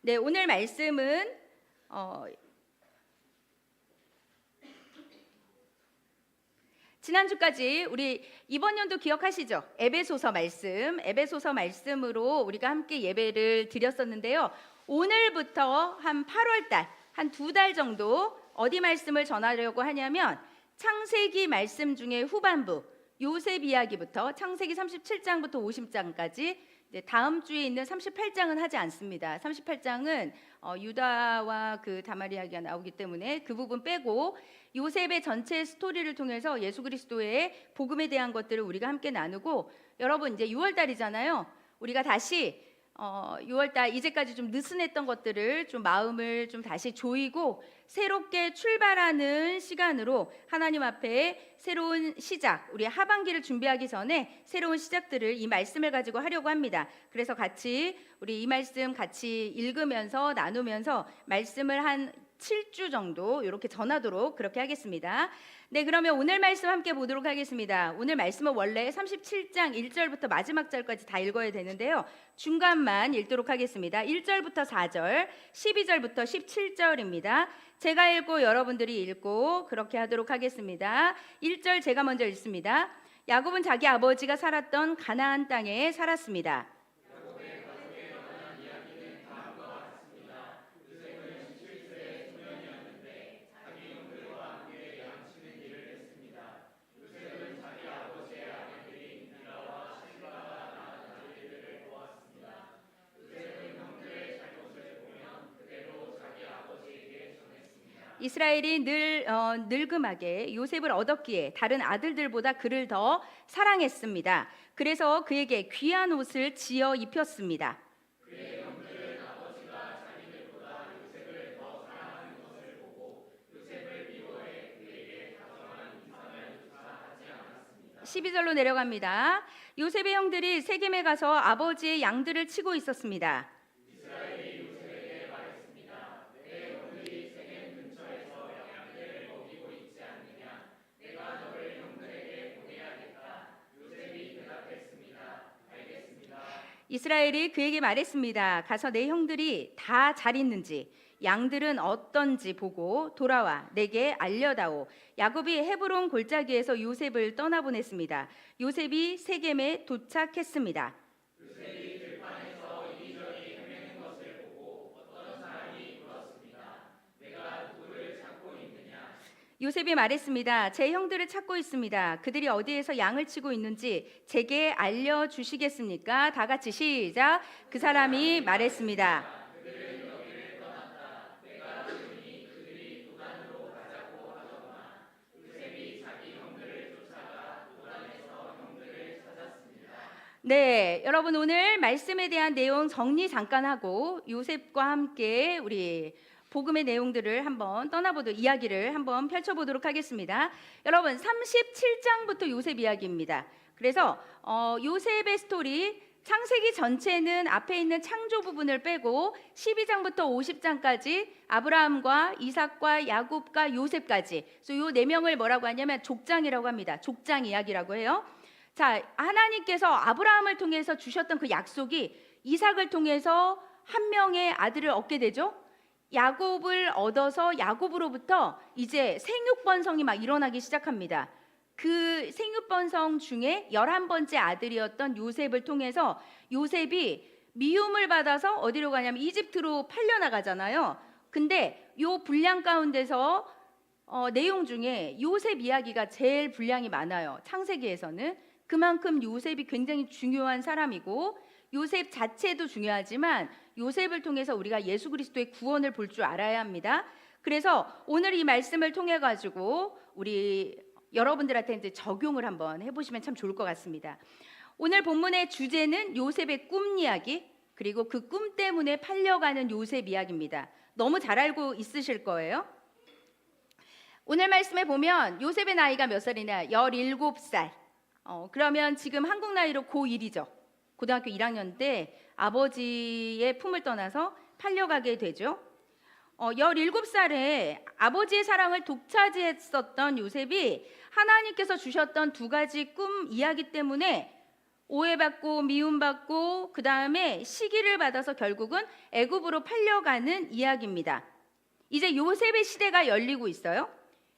네, 오늘 말씀은 지난주까지 우리 이번 연도 기억하시죠? 에베소서 말씀으로 우리가 함께 예배를 드렸었는데요. 오늘부터 한 8월 달, 한 2달 정도 어디 말씀을 전하려고 하냐면 창세기 말씀 중에 후반부 요셉 이야기부터 창세기 37장부터 50장까지 다음 주에 있는 38장은 하지 않습니다. 38장은 유다와 그 다말 이야기가 나오기 때문에 그 부분 빼고 요셉의 전체 스토리를 통해서 예수 그리스도의 복음에 대한 것들을 우리가 함께 나누고, 여러분 이제 6월 달이잖아요. 우리가 다시 6월 달 이제까지 좀 느슨했던 것들을 좀 마음을 좀 다시 조이고 새롭게 출발하는 시간으로 하나님 앞에 새로운 시작, 우리 하반기를 준비하기 전에 새로운 시작들을 이 말씀을 가지고 하려고 합니다. 그래서 같이 우리 이 말씀 같이 읽으면서 나누면서 말씀을 한 7주 정도 이렇게 전하도록 그렇게 하겠습니다. 네, 그러면 오늘 말씀 함께 보도록 하겠습니다. 오늘 말씀은 원래 37장 1절부터 마지막 절까지 다 읽어야 되는데요. 중간만 읽도록 하겠습니다. 1절부터 4절, 12절부터 17절입니다. 제가 읽고 여러분들이 읽고 그렇게 하도록 하겠습니다. 1절 제가 먼저 읽습니다. 야곱은 자기 아버지가 살았던 가나안 땅에 살았습니다. 이스라엘이 늙음하게 요셉을 얻었기에 다른 아들들보다 그를 더 사랑했습니다. 그래서 그에게 귀한 옷을 지어 입혔습니다. 그의 형들은 아버지가 자기들보다 요셉을 더 사랑하는 것을 보고 요셉을 미워해 그에게 다정한 인사말조차 하지 않았습니다. 12절로 내려갑니다. 요셉의 형들이 세겜에 가서 아버지의 양들을 치고 있었습니다. 이스라엘이 그에게 말했습니다. 가서 내 형들이 다 잘 있는지 양들은 어떤지 보고 돌아와 내게 알려다오. 야곱이 헤브론 골짜기에서 요셉을 떠나보냈습니다. 요셉이 세겜에 도착했습니다. 요셉이 들판에서 이리저리 헤매는 것을 보고 어떤 사람이 물었습니다. 내가 누구를 찾고 있느냐? 요셉이 말했습니다. 제 형들을 찾고 있습니다. 그들이 어디에서 양을 치고 있는지 제게 알려주시겠습니까? 다 같이 시작. 그 사람이 말했습니다. 그들은 여기를 떠났다. 내가 들으니 그들이 도단으로 가자고 하더구나. 요셉이 자기 형들을 쫓아가 도단에서 형들을 찾았습니다. 네, 여러분 오늘 말씀에 대한 내용 정리 잠깐 하고 요셉과 함께 우리 복음의 내용들을 한번 이야기를 한번 펼쳐보도록 하겠습니다. 여러분 37장부터 요셉 이야기입니다. 그래서 요셉의 스토리 창세기 전체는 앞에 있는 창조 부분을 빼고 12장부터 50장까지 아브라함과 이삭과 야곱과 요셉까지, 그래서 요 네 명을 뭐라고 하냐면 족장이라고 합니다. 족장 이야기라고 해요. 자, 하나님께서 아브라함을 통해서 주셨던 그 약속이 이삭을 통해서 한 명의 아들을 얻게 되죠. 야곱을 얻어서 야곱으로부터 이제 생육번성이 막 일어나기 시작합니다. 그 생육번성 중에 11번째 아들이었던 요셉을 통해서 요셉이 미움을 받아서 어디로 가냐면 이집트로 팔려나가잖아요. 근데 요 분량 가운데서 내용 중에 요셉 이야기가 제일 분량이 많아요. 창세기에서는. 그만큼 요셉이 굉장히 중요한 사람이고 요셉 자체도 중요하지만 요셉을 통해서 우리가 예수 그리스도의 구원을 볼 줄 알아야 합니다. 그래서 오늘 이 말씀을 통해 가지고 우리 여러분들한테 이제 적용을 한번 해보시면 참 좋을 것 같습니다. 오늘 본문의 주제는 요셉의 꿈 이야기, 그리고 그 꿈 때문에 팔려가는 요셉 이야기입니다. 너무 잘 알고 있으실 거예요. 오늘 말씀에 보면 요셉의 나이가 몇 살이냐? 17살. 그러면 지금 한국 나이로 고1이죠. 고등학교 1학년 때 아버지의 품을 떠나서 팔려가게 되죠. 17살에 아버지의 사랑을 독차지했었던 요셉이 하나님께서 주셨던 두 가지 꿈 이야기 때문에 오해받고 미움받고 그 다음에 시기를 받아서 결국은 애굽으로 팔려가는 이야기입니다. 이제 요셉의 시대가 열리고 있어요.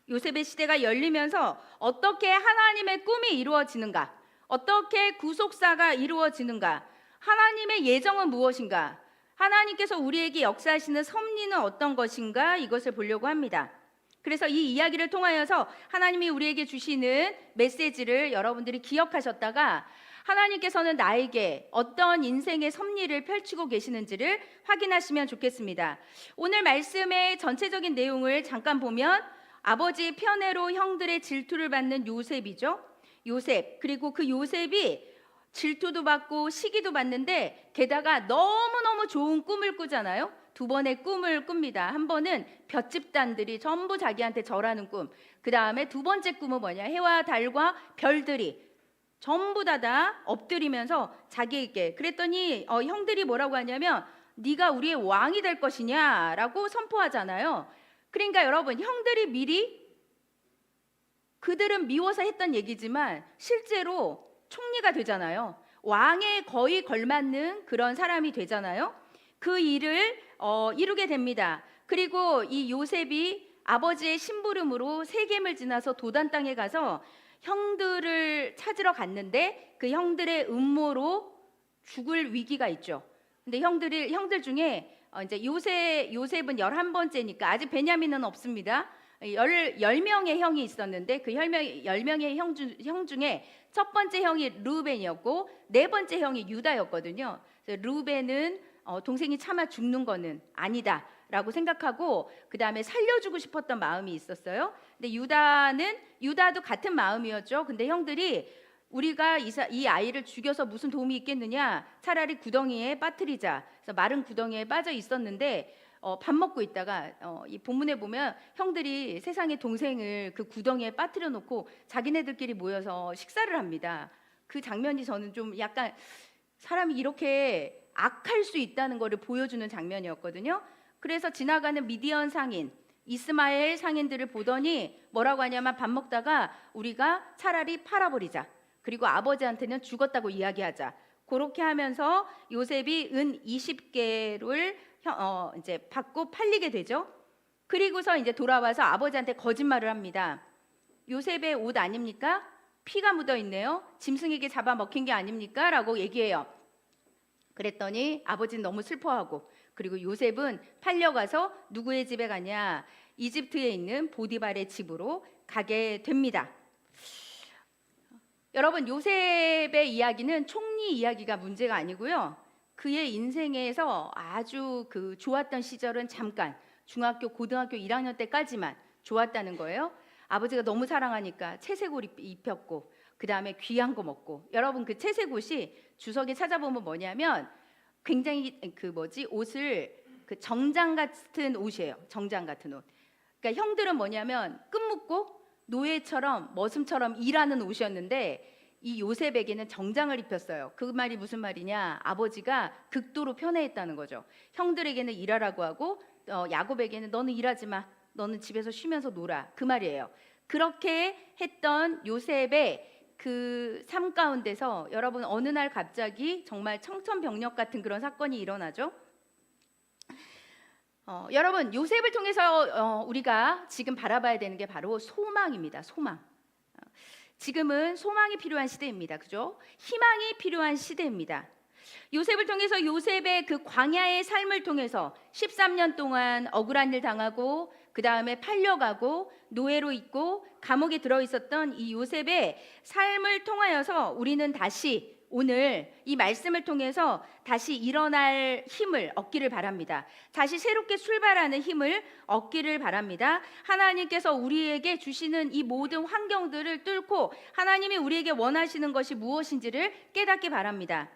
요셉의 시대가 열리면서 어떻게 하나님의 꿈이 이루어지는가, 어떻게 구속사가 이루어지는가, 하나님의 예정은 무엇인가, 하나님께서 우리에게 역사하시는 섭리는 어떤 것인가, 이것을 보려고 합니다. 그래서 이 이야기를 통하여서 하나님이 우리에게 주시는 메시지를 여러분들이 기억하셨다가 하나님께서는 나에게 어떤 인생의 섭리를 펼치고 계시는지를 확인하시면 좋겠습니다. 오늘 말씀의 전체적인 내용을 잠깐 보면 아버지의 편애로 형들의 질투를 받는 요셉이죠. 요셉, 그리고 그 요셉이 질투도 받고 시기도 받는데 게다가 너무너무 좋은 꿈을 꾸잖아요. 두 번의 꿈을 꿉니다. 한 번은 볏집단들이 전부 자기한테 절하는 꿈. 그 다음에 두 번째 꿈은 뭐냐? 해와 달과 별들이 전부 다 엎드리면서 자기에게, 그랬더니 형들이 뭐라고 하냐면 네가 우리의 왕이 될 것이냐라고 선포하잖아요. 그러니까 여러분, 형들이 미리, 그들은 미워서 했던 얘기지만 실제로 총리가 되잖아요. 왕에 거의 걸맞는 그런 사람이 되잖아요. 그 일을 이루게 됩니다. 그리고 이 요셉이 아버지의 심부름으로 세겜을 지나서 도단 땅에 가서 형들을 찾으러 갔는데 그 형들의 음모로 죽을 위기가 있죠. 근데 형들 중에 이제 요셉은 11번째니까 아직 베냐민은 없습니다. 10명의 형이 있었는데 그 10명의 형 중에 첫 번째 형이 르우벤이었고 네 번째 형이 유다였거든요. 그래서 르우벤은 동생이 차마 죽는 거는 아니다 라고 생각하고 그 다음에 살려주고 싶었던 마음이 있었어요. 근데 유다도 같은 마음이었죠. 근데 형들이 우리가 이 아이를 죽여서 무슨 도움이 있겠느냐, 차라리 구덩이에 빠뜨리자. 그래서 마른 구덩이에 빠져 있었는데 밥 먹고 있다가 이 본문에 보면 형들이 세상의 동생을 그 구덩이에 빠뜨려 놓고 자기네들끼리 모여서 식사를 합니다. 그 장면이 저는 좀 약간 사람이 이렇게 악할 수 있다는 것을 보여주는 장면이었거든요. 그래서 지나가는 미디안 상인, 이스마엘 상인들을 보더니 뭐라고 하냐면 밥 먹다가 우리가 차라리 팔아버리자. 그리고 아버지한테는 죽었다고 이야기하자. 그렇게 하면서 요셉이 은 20개를 이제 받고 팔리게 되죠. 그리고서 이제 돌아와서 아버지한테 거짓말을 합니다. 요셉의 옷 아닙니까? 피가 묻어 있네요. 짐승에게 잡아먹힌 게 아닙니까? 라고 얘기해요. 그랬더니 아버지는 너무 슬퍼하고, 그리고 요셉은 팔려가서 누구의 집에 가냐? 이집트에 있는 보디발의 집으로 가게 됩니다. 여러분, 요셉의 이야기는 총리 이야기가 문제가 아니고요. 그의 인생에서 아주 그 좋았던 시절은 잠깐 중학교, 고등학교 1학년 때까지만 좋았다는 거예요. 아버지가 너무 사랑하니까 채색 옷 입혔고 그 다음에 귀한 거 먹고. 여러분, 그 채색 옷이 주석에 찾아보면 뭐냐면 굉장히 옷을 그 정장 같은 옷이에요. 정장 같은 옷. 그러니까 형들은 뭐냐면 끝묶고 노예처럼 머슴처럼 일하는 옷이었는데 이 요셉에게는 정장을 입혔어요. 그 말이 무슨 말이냐? 아버지가 극도로 편애했다는 거죠. 형들에게는 일하라고 하고 야곱에게는 너는 일하지 마. 너는 집에서 쉬면서 놀아. 그 말이에요. 그렇게 했던 요셉의 그 삶 가운데서 여러분 어느 날 갑자기 정말 청천벽력 같은 그런 사건이 일어나죠. 여러분, 요셉을 통해서 우리가 지금 바라봐야 되는 게 바로 소망입니다. 소망. 지금은 소망이 필요한 시대입니다. 그죠? 희망이 필요한 시대입니다. 요셉을 통해서 요셉의 그 광야의 삶을 통해서 13년 동안 억울한 일 당하고 그 다음에 팔려가고 노예로 있고 감옥에 들어 있었던 이 요셉의 삶을 통하여서 우리는 다시 오늘 이 말씀을 통해서 다시 일어날 힘을 얻기를 바랍니다. 다시 새롭게 출발하는 힘을 얻기를 바랍니다. 하나님께서 우리에게 주시는 이 모든 환경들을 뚫고 하나님이 우리에게 원하시는 것이 무엇인지를 깨닫기 바랍니다.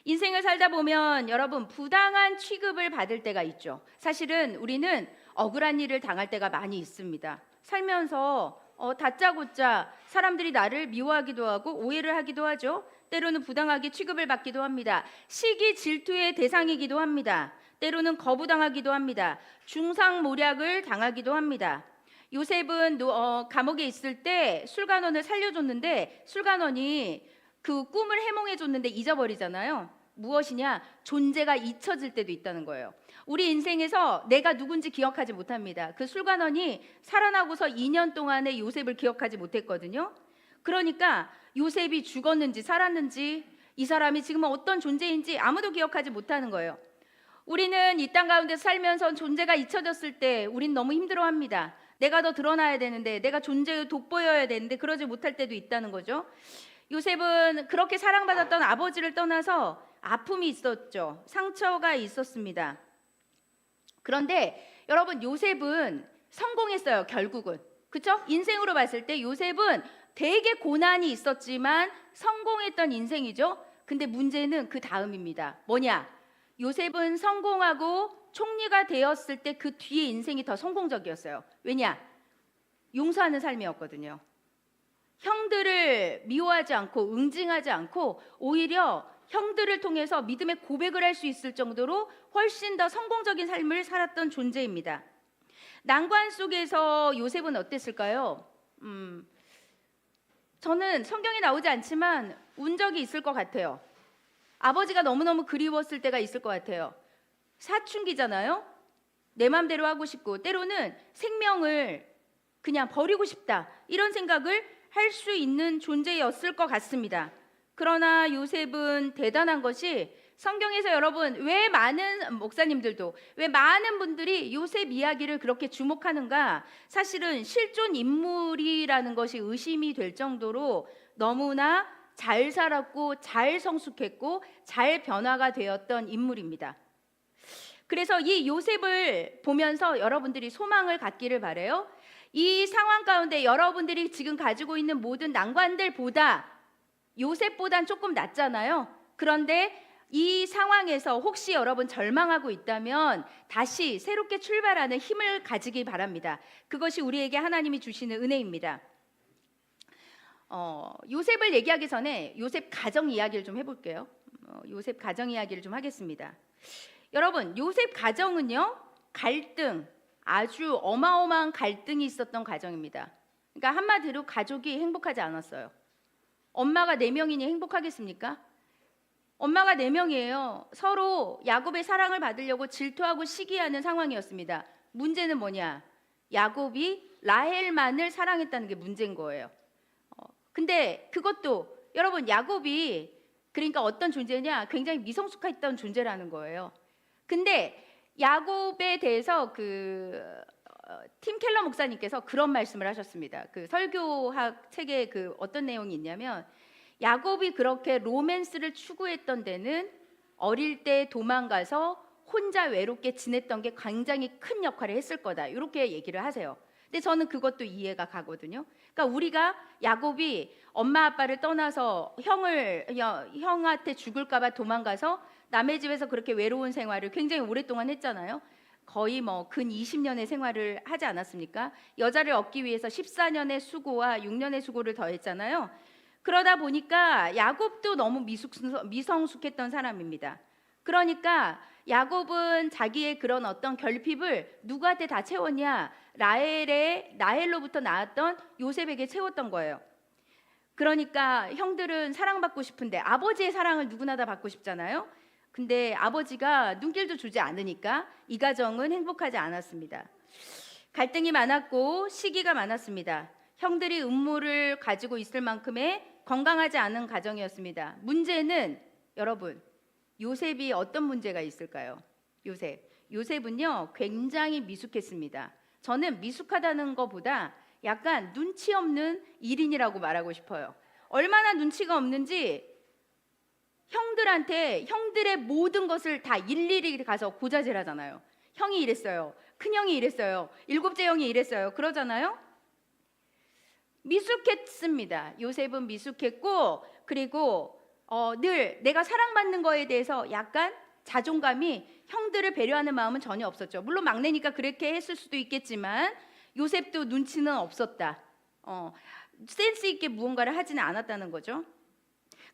인생을 살다 보면 여러분 부당한 취급을 받을 때가 있죠. 사실은 우리는 억울한 일을 당할 때가 많이 있습니다. 살면서 다짜고짜 사람들이 나를 미워하기도 하고 오해를 하기도 하죠. 때로는 부당하게 취급을 받기도 합니다. 시기 질투의 대상이기도 합니다. 때로는 거부당하기도 합니다. 중상모략을 당하기도 합니다. 요셉은 감옥에 있을 때 술관원을 살려줬는데 술관원이 그 꿈을 해몽해 줬는데 잊어버리잖아요. 무엇이냐? 존재가 잊혀질 때도 있다는 거예요. 우리 인생에서 내가 누군지 기억하지 못합니다. 그 술관원이 살아나고서 2년 동안의 요셉을 기억하지 못했거든요. 그러니까 요셉이 죽었는지 살았는지, 이 사람이 지금 어떤 존재인지 아무도 기억하지 못하는 거예요. 우리는 이 땅 가운데 살면서 존재가 잊혀졌을 때 우린 너무 힘들어합니다. 내가 더 드러나야 되는데, 내가 존재를 돋보여야 되는데 그러지 못할 때도 있다는 거죠. 요셉은 그렇게 사랑받았던 아버지를 떠나서 아픔이 있었죠. 상처가 있었습니다. 그런데 여러분, 요셉은 성공했어요. 결국은. 그렇죠? 인생으로 봤을 때 요셉은 되게 고난이 있었지만 성공했던 인생이죠. 근데 문제는 그 다음입니다. 뭐냐? 요셉은 성공하고 총리가 되었을 때 그 뒤에 인생이 더 성공적이었어요. 왜냐? 용서하는 삶이었거든요. 형들을 미워하지 않고 응징하지 않고 오히려 형들을 통해서 믿음의 고백을 할 수 있을 정도로 훨씬 더 성공적인 삶을 살았던 존재입니다. 난관 속에서 요셉은 어땠을까요? 저는 성경에 나오지 않지만 운 적이 있을 것 같아요. 아버지가 너무너무 그리웠을 때가 있을 것 같아요. 사춘기잖아요. 내 맘대로 하고 싶고 때로는 생명을 그냥 버리고 싶다, 이런 생각을 할 수 있는 존재였을 것 같습니다. 그러나 요셉은 대단한 것이, 성경에서 여러분 왜 많은 목사님들도, 왜 많은 분들이 요셉 이야기를 그렇게 주목하는가? 사실은 실존 인물이라는 것이 의심이 될 정도로 너무나 잘 살았고 잘 성숙했고 잘 변화가 되었던 인물입니다. 그래서 이 요셉을 보면서 여러분들이 소망을 갖기를 바라요. 이 상황 가운데 여러분들이 지금 가지고 있는 모든 난관들보다 요셉보단 조금 낫잖아요. 그런데 이 상황에서 혹시 여러분 절망하고 있다면 다시 새롭게 출발하는 힘을 가지기 바랍니다. 그것이 우리에게 하나님이 주시는 은혜입니다. 요셉을 얘기하기 전에 요셉 가정 이야기를 좀 해볼게요. 요셉 가정 이야기를 좀 하겠습니다. 여러분, 요셉 가정은요, 갈등, 아주 어마어마한 갈등이 있었던 가정입니다. 그러니까 한마디로 가족이 행복하지 않았어요. 엄마가 4명이니 행복하겠습니까? 엄마가 4명이에요. 서로 야곱의 사랑을 받으려고 질투하고 시기하는 상황이었습니다. 문제는 뭐냐? 야곱이 라헬만을 사랑했다는 게 문제인 거예요. 근데 그것도 여러분, 야곱이 그러니까 어떤 존재냐? 굉장히 미성숙했던 존재라는 거예요. 근데 야곱에 대해서 팀 켈러 목사님께서 그런 말씀을 하셨습니다. 그 설교학 책에 어떤 내용이 있냐면, 야곱이 그렇게 로맨스를 추구했던 데는 어릴 때 도망가서 혼자 외롭게 지냈던 게 굉장히 큰 역할을 했을 거다, 이렇게 얘기를 하세요. 근데 저는 그것도 이해가 가거든요. 그러니까 우리가 야곱이 엄마 아빠를 떠나서 형한테 죽을까 봐 도망가서 남의 집에서 그렇게 외로운 생활을 굉장히 오랫동안 했잖아요. 거의 근 20년의 생활을 하지 않았습니까? 여자를 얻기 위해서 14년의 수고와 6년의 수고를 더했잖아요. 그러다 보니까 야곱도 너무 미성숙했던 사람입니다. 그러니까 야곱은 자기의 그런 어떤 결핍을 누구한테 다 채웠냐? 라헬로부터 나왔던 요셉에게 채웠던 거예요. 그러니까 형들은 사랑받고 싶은데 아버지의 사랑을 누구나 다 받고 싶잖아요. 근데 아버지가 눈길도 주지 않으니까 이 가정은 행복하지 않았습니다. 갈등이 많았고 시기가 많았습니다. 형들이 음모를 가지고 있을 만큼의 건강하지 않은 가정이었습니다. 문제는 여러분, 요셉이 어떤 문제가 있을까요? 요셉은요, 굉장히 미숙했습니다. 저는 미숙하다는 것보다 약간 눈치 없는 일인이라고 말하고 싶어요. 얼마나 눈치가 없는지 형들한테 형들의 모든 것을 다 일일이 가서 고자질 하잖아요. 형이 이랬어요, 큰형이 이랬어요, 7째 형이 이랬어요, 그러잖아요. 미숙했습니다. 요셉은 미숙했고, 그리고 늘 내가 사랑받는 거에 대해서 약간 자존감이, 형들을 배려하는 마음은 전혀 없었죠. 물론 막내니까 그렇게 했을 수도 있겠지만 요셉도 눈치는 없었다. 센스 있게 무언가를 하지는 않았다는 거죠.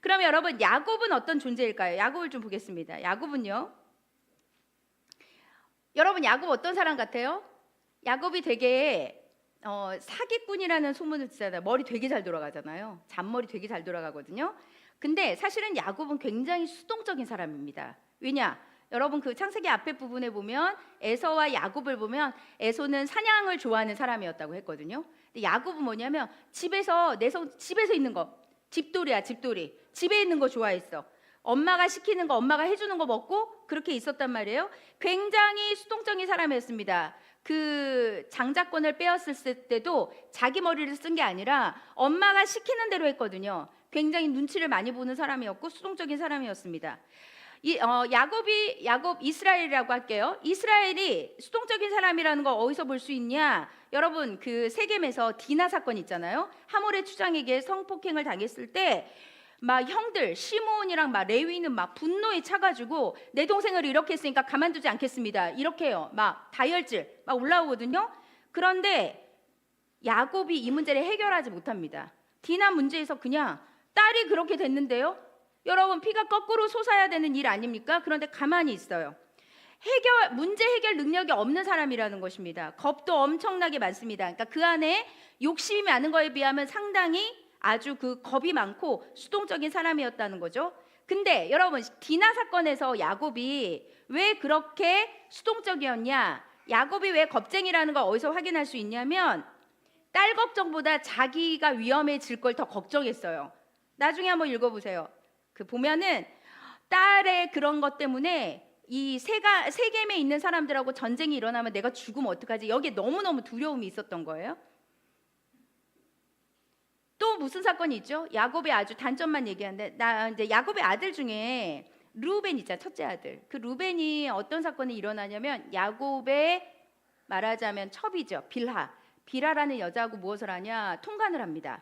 그러면 여러분, 야곱은 어떤 존재일까요? 야곱을 좀 보겠습니다. 야곱은요, 여러분, 야곱 어떤 사람 같아요? 야곱이 되게 사기꾼이라는 소문을 듣잖아요. 머리 되게 잘 돌아가잖아요. 잔머리 되게 잘 돌아가거든요. 근데 사실은 야곱은 굉장히 수동적인 사람입니다. 왜냐? 여러분 그 창세기 앞에 부분에 보면 에서와 야곱을 보면 에서는 사냥을 좋아하는 사람이었다고 했거든요. 근데 야곱은 뭐냐면 집에서 있는 거, 집돌이야, 집돌이. 집에 있는 거 좋아했어. 엄마가 시키는 거, 엄마가 해주는 거 먹고 그렇게 있었단 말이에요. 굉장히 수동적인 사람이었습니다. 그 장자권을 빼앗을 때도 자기 머리를 쓴 게 아니라 엄마가 시키는 대로 했거든요. 굉장히 눈치를 많이 보는 사람이었고 수동적인 사람이었습니다. 야곱 이스라엘이라고 할게요. 이스라엘이 수동적인 사람이라는 거 어디서 볼 수 있냐? 여러분 그 세겜에서 디나 사건 있잖아요. 하몰의 추장에게 성폭행을 당했을 때 막 형들 시므온이랑 막 레위는 막 분노에 차가지고 내 동생을 이렇게 했으니까 가만두지 않겠습니다. 이렇게요. 막 다혈질 막 올라오거든요. 그런데 야곱이 이 문제를 해결하지 못합니다. 디나 문제에서 그냥 딸이 그렇게 됐는데요. 여러분 피가 거꾸로 솟아야 되는 일 아닙니까? 그런데 가만히 있어요. 문제 해결 능력이 없는 사람이라는 것입니다. 겁도 엄청나게 많습니다. 그러니까 그 안에 욕심이 많은 거에 비하면 상당히 아주 그 겁이 많고 수동적인 사람이었다는 거죠. 근데 여러분 디나 사건에서 야곱이 왜 그렇게 수동적이었냐? 야곱이 왜 겁쟁이라는 걸 어디서 확인할 수 있냐면 딸 걱정보다 자기가 위험해질 걸 더 걱정했어요. 나중에 한번 읽어보세요. 그 보면은 딸의 그런 것 때문에 이 세겜에 있는 사람들하고 전쟁이 일어나면 내가 죽으면 어떡하지? 여기에 너무너무 두려움이 있었던 거예요. 또 무슨 사건이 있죠? 야곱의 아주 단점만 얘기하는데 이제 야곱의 아들 중에 르우벤 있잖아, 첫째 아들. 그 르우벤이 어떤 사건이 일어나냐면 야곱의 말하자면 첩이죠, 빌하라는 여자하고 무엇을 하냐? 통간을 합니다.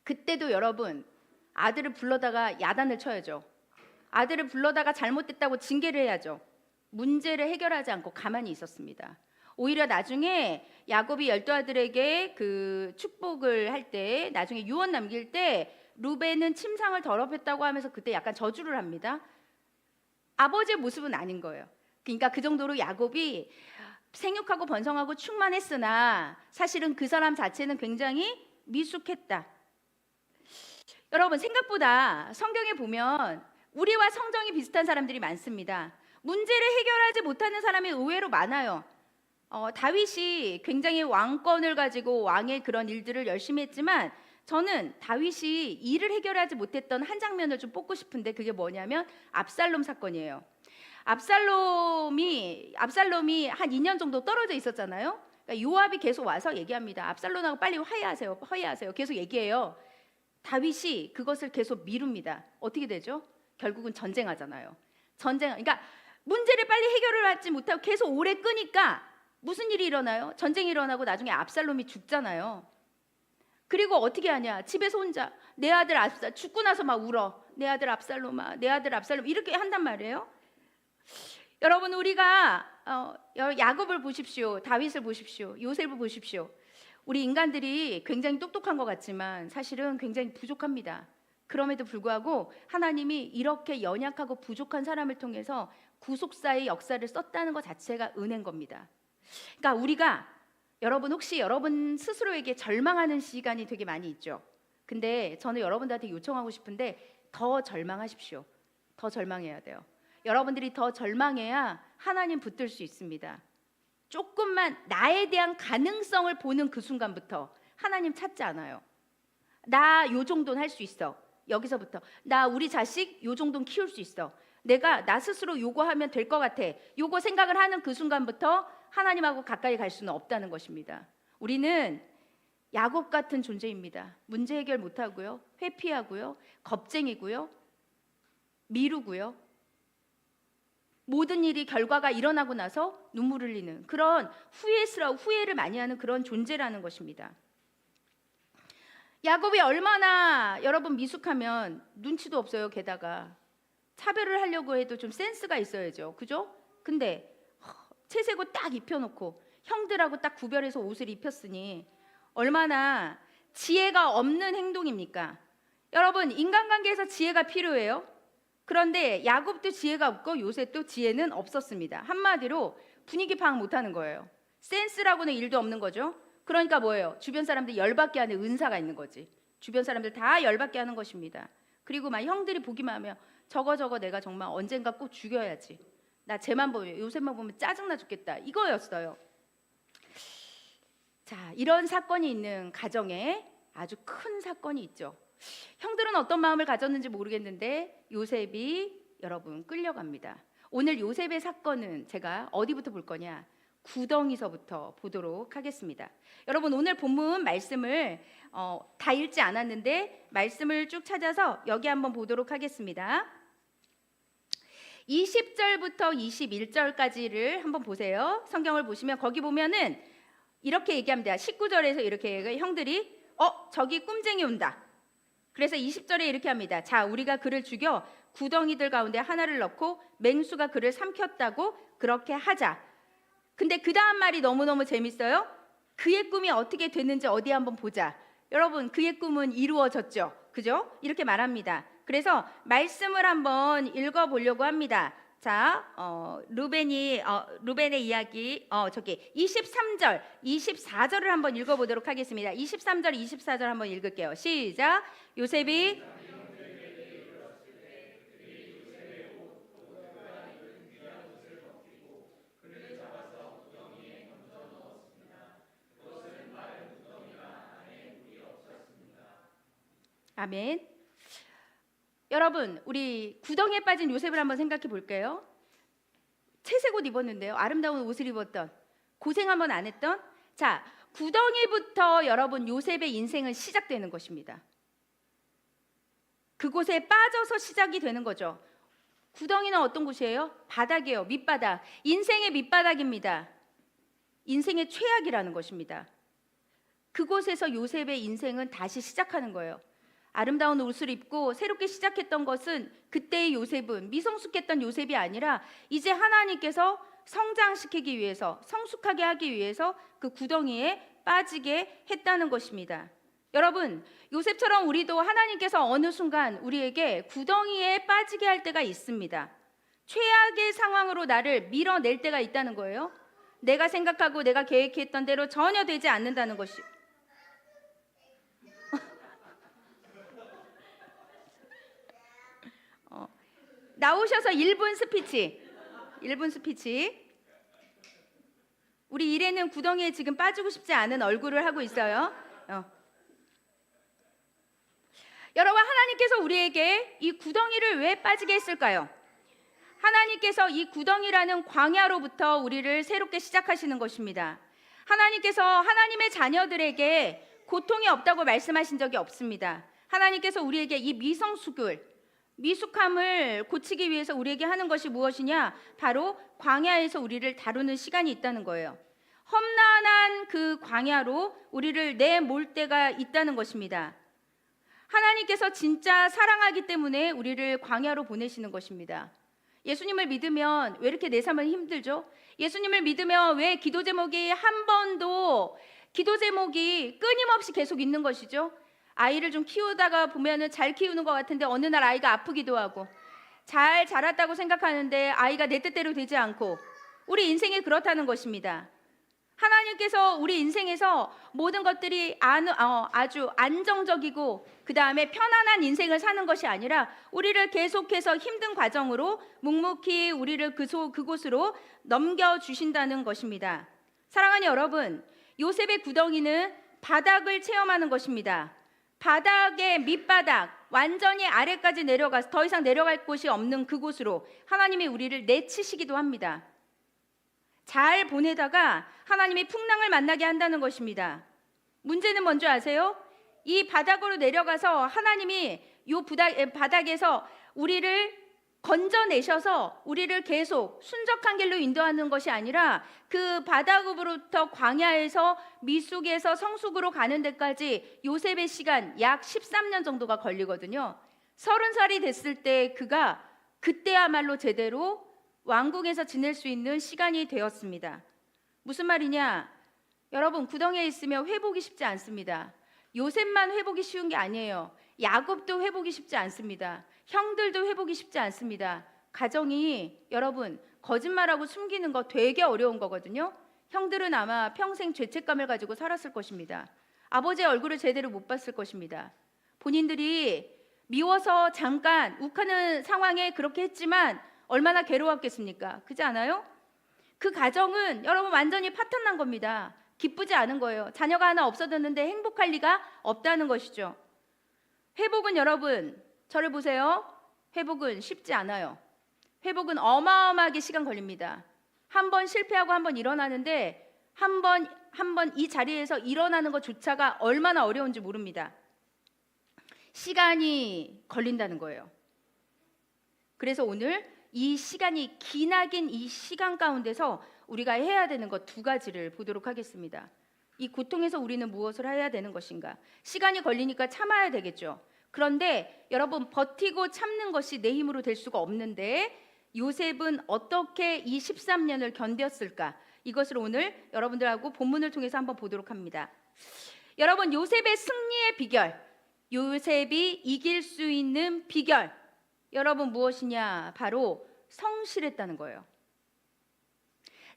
그때도 여러분 아들을 불러다가 야단을 쳐야죠. 아들을 불러다가 잘못됐다고 징계를 해야죠. 문제를 해결하지 않고 가만히 있었습니다. 오히려 나중에 야곱이 12아들에게 그 축복을 할 때 나중에 유언 남길 때 루벤은 침상을 더럽혔다고 하면서 그때 약간 저주를 합니다. 아버지의 모습은 아닌 거예요. 그러니까 그 정도로 야곱이 생육하고 번성하고 충만했으나 사실은 그 사람 자체는 굉장히 미숙했다. 여러분 생각보다 성경에 보면 우리와 성정이 비슷한 사람들이 많습니다. 문제를 해결하지 못하는 사람이 의외로 많아요. 다윗이 굉장히 왕권을 가지고 왕의 그런 일들을 열심히 했지만 저는 다윗이 일을 해결하지 못했던 한 장면을 좀 뽑고 싶은데 그게 뭐냐면 압살롬 사건이에요. 압살롬이 한 2년 정도 떨어져 있었잖아요. 그러니까 요압이 계속 와서 얘기합니다. 압살롬하고 빨리 화해하세요. 계속 얘기해요. 다윗이 그것을 계속 미룹니다. 어떻게 되죠? 결국은 전쟁하잖아요. 그러니까 문제를 빨리 해결을 하지 못하고 계속 오래 끄니까 무슨 일이 일어나요? 전쟁이 일어나고 나중에 압살롬이 죽잖아요. 그리고 어떻게 하냐? 집에서 혼자 내 아들 압살롬 죽고 나서 막 울어. 내 아들 압살롬아, 내 아들 압살롬 이렇게 한단 말이에요. 여러분 우리가 야곱을 보십시오. 다윗을 보십시오. 요셉을 보십시오. 우리 인간들이 굉장히 똑똑한 것 같지만 사실은 굉장히 부족합니다. 그럼에도 불구하고 하나님이 이렇게 연약하고 부족한 사람을 통해서 구속사의 역사를 썼다는 것 자체가 은혜인 겁니다. 그러니까 우리가 혹시 여러분 스스로에게 절망하는 시간이 되게 많이 있죠. 근데 저는 여러분들한테 요청하고 싶은데 더 절망하십시오. 더 절망해야 돼요. 여러분들이 더 절망해야 하나님 붙들 수 있습니다. 조금만 나에 대한 가능성을 보는 그 순간부터 하나님 찾지 않아요. 나 요 정도는 할 수 있어. 여기서부터 나 우리 자식 요 정도는 키울 수 있어. 내가 나 스스로 요거 하면 될 것 같아. 요거 생각을 하는 그 순간부터 하나님하고 가까이 갈 수는 없다는 것입니다. 우리는 야곱 같은 존재입니다. 문제 해결 못하고요. 회피하고요. 겁쟁이고요. 미루고요. 모든 일이 결과가 일어나고 나서 눈물 흘리는 그런 후회를 많이 하는 그런 존재라는 것입니다. 야곱이 얼마나 여러분 미숙하면 눈치도 없어요. 게다가 차별을 하려고 해도 좀 센스가 있어야죠. 그죠? 근데 채색옷 딱 입혀놓고 형들하고 딱 구별해서 옷을 입혔으니 얼마나 지혜가 없는 행동입니까? 여러분 인간관계에서 지혜가 필요해요. 그런데 야곱도 지혜가 없고 요셉도 지혜는 없었습니다. 한마디로 분위기 파악 못하는 거예요. 센스라고는 일도 없는 거죠. 그러니까 뭐예요? 주변 사람들 열받게 하는 은사가 있는 거지. 주변 사람들 다 열받게 하는 것입니다. 그리고 막 형들이 보기만 하면 저거 내가 정말 언젠가 꼭 죽여야지. 나 쟤만 보면 요셉만 보면 짜증나 죽겠다. 이거였어요. 자, 이런 사건이 있는 가정에 아주 큰 사건이 있죠. 형들은 어떤 마음을 가졌는지 모르겠는데 요셉이 여러분 끌려갑니다. 오늘 요셉의 사건은 제가 어디부터 볼 거냐? 구덩이서부터 보도록 하겠습니다. 여러분 오늘 본문 말씀을 다 읽지 않았는데 말씀을 쭉 찾아서 여기 한번 보도록 하겠습니다. 20절부터 21절까지를 한번 보세요. 성경을 보시면 거기 보면은 이렇게 얘기합니다. 19절에서 이렇게 형들이 저기 꿈쟁이 온다. 그래서 20절에 이렇게 합니다. 자, 우리가 그를 죽여 구덩이들 가운데 하나를 넣고 맹수가 그를 삼켰다고 그렇게 하자. 근데 그 다음 말이 너무너무 재밌어요. 그의 꿈이 어떻게 됐는지 어디 한번 보자. 여러분 그의 꿈은 이루어졌죠. 그죠? 이렇게 말합니다. 그래서 말씀을 한번 읽어보려고 합니다. 자, 루벤의 이야기 저기 23절, 24절을 한번 읽어보도록 하겠습니다. 23절, 24절 한번 읽을게요. 시작. 요셉이 아멘. 여러분 우리 구덩이에 빠진 요셉을 한번 생각해 볼게요. 채색 옷 입었는데요. 아름다운 옷을 입었던, 고생 한번 안 했던, 자, 구덩이부터 여러분 요셉의 인생은 시작되는 것입니다. 그곳에 빠져서 시작이 되는 거죠. 구덩이는 어떤 곳이에요? 바닥이에요. 밑바닥. 인생의 밑바닥입니다. 인생의 최악이라는 것입니다. 그곳에서 요셉의 인생은 다시 시작하는 거예요. 아름다운 옷을 입고 새롭게 시작했던 것은 그때의 요셉은 미성숙했던 요셉이 아니라 이제 하나님께서 성장시키기 위해서, 성숙하게 하기 위해서 그 구덩이에 빠지게 했다는 것입니다. 여러분, 요셉처럼 우리도 하나님께서 어느 순간 우리에게 구덩이에 빠지게 할 때가 있습니다. 최악의 상황으로 나를 밀어낼 때가 있다는 거예요. 내가 생각하고 내가 계획했던 대로 전혀 되지 않는다는 것이. 나오셔서 1분 스피치. 1분 스피치. 우리 일에는 구덩이에 지금 빠지고 싶지 않은 얼굴을 하고 있어요. 여러분, 하나님께서 우리에게 이 구덩이를 왜 빠지게 했을까요? 하나님께서 이 구덩이라는 광야로부터 우리를 새롭게 시작하시는 것입니다. 하나님께서 하나님의 자녀들에게 고통이 없다고 말씀하신 적이 없습니다. 하나님께서 우리에게 이 미숙함을 고치기 위해서 우리에게 하는 것이 무엇이냐? 바로 광야에서 우리를 다루는 시간이 있다는 거예요. 험난한 그 광야로 우리를 내몰 때가 있다는 것입니다. 하나님께서 진짜 사랑하기 때문에 우리를 광야로 보내시는 것입니다. 예수님을 믿으면 왜 이렇게 내 삶은 힘들죠? 예수님을 믿으면 왜 기도 제목이 한 번도 기도 제목이 끊임없이 계속 있는 것이죠? 아이를 좀 키우다가 보면은 잘 키우는 것 같은데 어느 날 아이가 아프기도 하고, 잘 자랐다고 생각하는데 아이가 내 뜻대로 되지 않고, 우리 인생이 그렇다는 것입니다. 하나님께서 우리 인생에서 모든 것들이 아주 안정적이고 그 다음에 편안한 인생을 사는 것이 아니라 우리를 계속해서 힘든 과정으로 묵묵히 우리를 그곳으로 넘겨주신다는 것입니다. 사랑하는 여러분, 요셉의 구덩이는 바닥을 체험하는 것입니다. 바닥의 밑바닥, 완전히 아래까지 내려가서 더 이상 내려갈 곳이 없는 그곳으로 하나님이 우리를 내치시기도 합니다. 잘 보내다가 하나님이 풍랑을 만나게 한다는 것입니다. 문제는 뭔지 아세요? 이 바닥으로 내려가서 하나님이 이 바닥에서 우리를 건져내셔서 우리를 계속 순적한 길로 인도하는 것이 아니라 그 바닥으로부터 광야에서 미숙에서 성숙으로 가는 데까지 요셉의 시간 약 13년 정도가 걸리거든요. 30살이 됐을 때 그가 그때야말로 제대로 왕궁에서 지낼 수 있는 시간이 되었습니다. 무슨 말이냐? 여러분, 구덩이에 있으면 회복이 쉽지 않습니다. 요셉만 회복이 쉬운 게 아니에요. 야곱도 회복이 쉽지 않습니다. 형들도 회복이 쉽지 않습니다. 가정이 여러분 거짓말하고 숨기는 거 되게 어려운 거거든요. 형들은 아마 평생 죄책감을 가지고 살았을 것입니다. 아버지의 얼굴을 제대로 못 봤을 것입니다. 본인들이 미워서 잠깐 욱하는 상황에 그렇게 했지만 얼마나 괴로웠겠습니까? 그렇지 않아요? 그 가정은 여러분 완전히 파탄난 겁니다. 기쁘지 않은 거예요. 자녀가 하나 없어졌는데 행복할 리가 없다는 것이죠. 회복은 여러분, 저를 보세요. 회복은 쉽지 않아요. 회복은 어마어마하게 시간 걸립니다. 한 번 실패하고 한 번 일어나는데 한 번 이 자리에서 일어나는 것조차가 얼마나 어려운지 모릅니다. 시간이 걸린다는 거예요. 그래서 오늘 이 시간이 기나긴 이 시간 가운데서 우리가 해야 되는 것 두 가지를 보도록 하겠습니다. 이 고통에서 우리는 무엇을 해야 되는 것인가? 시간이 걸리니까 참아야 되겠죠. 그런데 여러분, 버티고 참는 것이 내 힘으로 될 수가 없는데 요셉은 어떻게 이 13년을 견뎠을까? 이것을 오늘 여러분들하고 본문을 통해서 한번 보도록 합니다. 여러분, 요셉의 승리의 비결, 요셉이 이길 수 있는 비결, 여러분 무엇이냐? 바로 성실했다는 거예요.